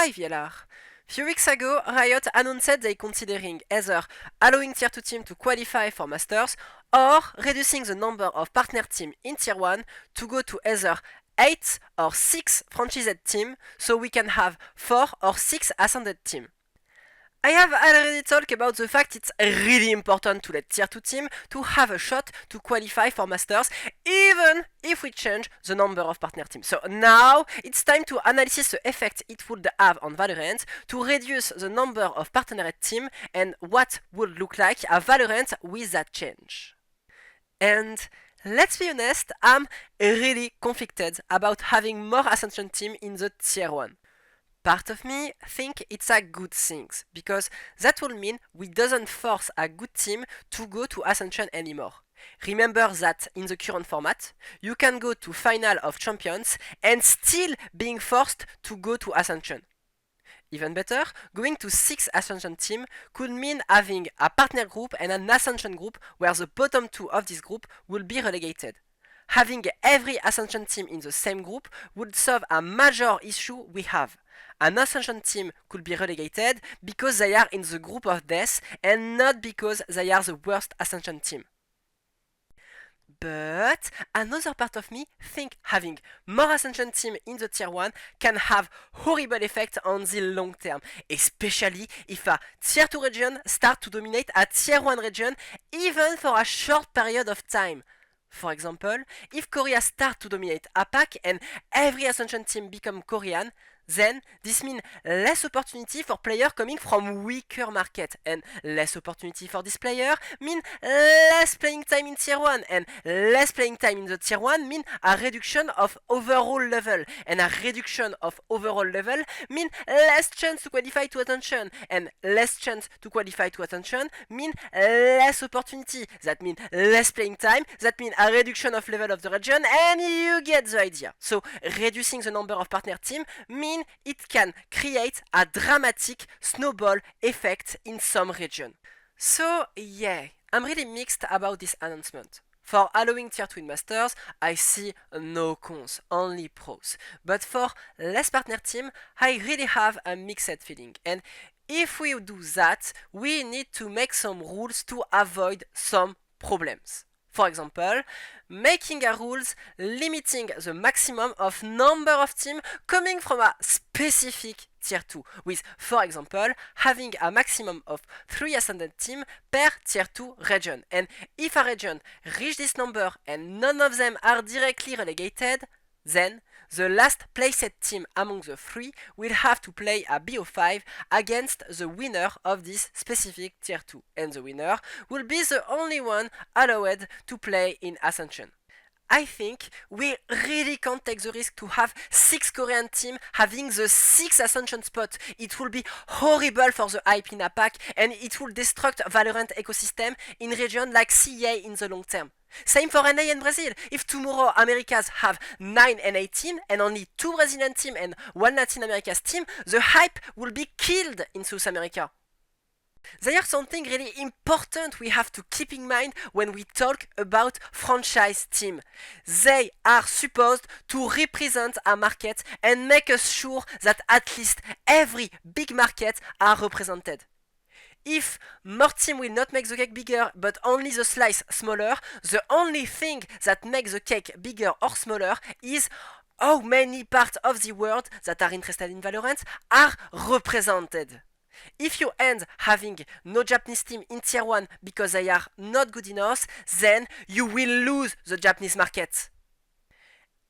Hi VLR. Few weeks ago, Riot announced they considering either allowing Tier 2 team to qualify for Masters or reducing the number of partner team in Tier 1 to go to either 8 or 6 franchised team, so we can have 4 or 6 ascended team. I have already talked about the fact it's really important to let Tier 2 team to have a shot to qualify for Masters, even if we change the number of partner teams. So now it's time to analyze the effect it would have on Valorant to reduce the number of partner team and what would look like a Valorant with that change. And let's be honest, I'm really conflicted about having more Ascension team in the Tier 1. Part of me think it's a good thing, because that will mean we doesn't force a good team to go to Ascension anymore. Remember that in the current format, you can go to Final of Champions and still being forced to go to Ascension. Even better, going to 6 Ascension team could mean having a partner group and an Ascension group where the bottom 2 of this group will be relegated. Having every Ascension team in the same group would solve a major issue we have. An Ascension team could be relegated because they are in the group of death and not because they are the worst Ascension team. But another part of me think having more Ascension team in the Tier 1 can have horrible effect on the long term, especially if a Tier 2 region start to dominate a Tier 1 region even for a short period of time. For example, if Korea start to dominate APAC and every Ascension team become Korean, then this means less opportunity for players coming from weaker market, and less opportunity for this player mean less playing time in Tier 1, and less playing time in the Tier 1 mean a reduction of overall level, and a reduction of overall level mean less chance to qualify to Ascension, and less chance to qualify to Ascension mean less opportunity, that mean less playing time, that mean a reduction of level of the region, and you get the idea. So reducing the number of partner team mean it can create a dramatic snowball effect in some region. So yeah, I'm really mixed about this announcement. For allowing Tier 2 in Masters, I see no cons, only pros. But for less partner team, I really have a mixed feeling. And if we do that, we need to make some rules to avoid some problems. For example, making a rules limiting the maximum of number of teams coming from a specific Tier 2, with, for example, having a maximum of 3 ascendant teams per Tier 2 region. And if a region reach this number and none of them are directly relegated, then the last placed team among the 3 will have to play a BO5 against the winner of this specific Tier 2, and the winner will be the only one allowed to play in Ascension. I think we really can't take the risk to have 6 Korean teams having the 6 Ascension spot. It will be horrible for the hype in APAC, and it will destruct Valorant ecosystem in regions like CEA in the long term. Same for NA and Brazil. If tomorrow Americas have 9 NA team and only 2 Brazilian team and 1 Latin America's team, the hype will be killed in South America. There's something really important we have to keep in mind when we talk about franchise team. They are supposed to represent a market and make us sure that at least every big market are represented. If more team will not make the cake bigger but only the slice smaller, the only thing that makes the cake bigger or smaller is how many parts of the world that are interested in Valorant are represented. If you end having no Japanese team in Tier 1 because they are not good enough, then you will lose the Japanese market.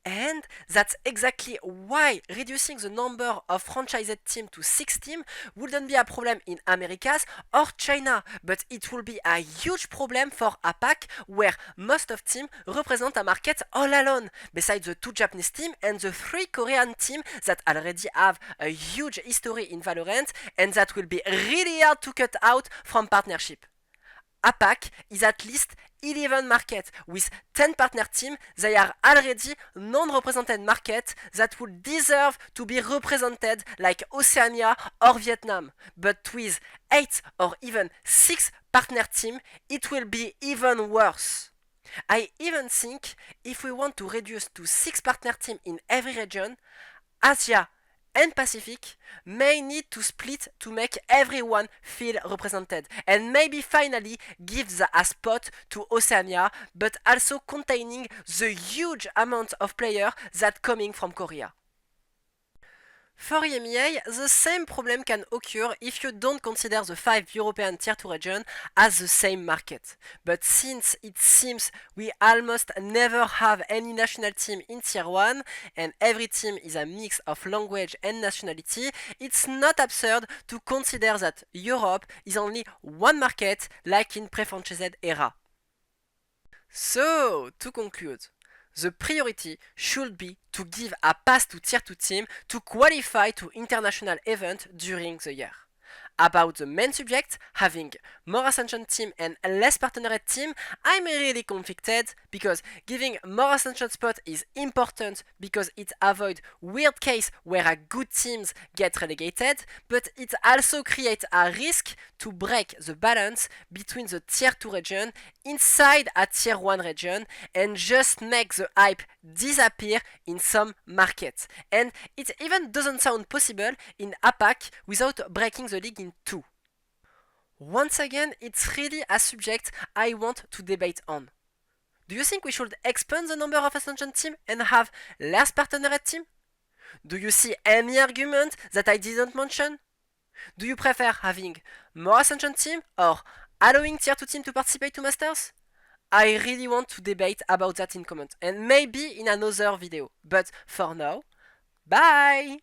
And that's exactly why reducing the number of franchised teams to 6 teams wouldn't be a problem in Americas or China, but it will be a huge problem for APAC, where most of teams represent a market all alone, besides the 2 Japanese teams and the 3 Korean teams that already have a huge history in Valorant and that will be really hard to cut out from partnership. APAC is at least 11 market with 10 partner teams. They are already non-represented market that would deserve to be represented like Oceania or Vietnam. But with 8 or even 6 partner teams, it will be even worse. I even think if we want to reduce to 6 partner teams in every region, Asia and Pacific may need to split to make everyone feel represented, and maybe finally give a spot to Oceania, but also containing the huge amount of players that coming from Korea. For EMEA, the same problem can occur if you don't consider the 5 European Tier 2 regions as the same market. But since it seems we almost never have any national team in Tier 1, and every team is a mix of language and nationality, it's not absurd to consider that Europe is only one market like in pre-franchised era. So, to conclude, the priority should be to give a pass to Tier 2 team to qualify to international events during the year. About the main subject, having more Ascension team and less partnered team, I'm really conflicted because giving more Ascension spot is important because it avoids weird case where a good teams get relegated, but it also creates a risk to break the balance between the Tier 2 region inside a Tier 1 region and just make the hype disappear in some markets. And it even doesn't sound possible in APAC without breaking the league in two. Once again, it's really a subject I want to debate on. Do you think we should expand the number of Ascension team and have less partnered team? Do you see any argument that I didn't mention? Do you prefer having more Ascension team or allowing Tier 2 team to participate to Masters? I really want to debate about that in comment and maybe in another video. But for now, bye!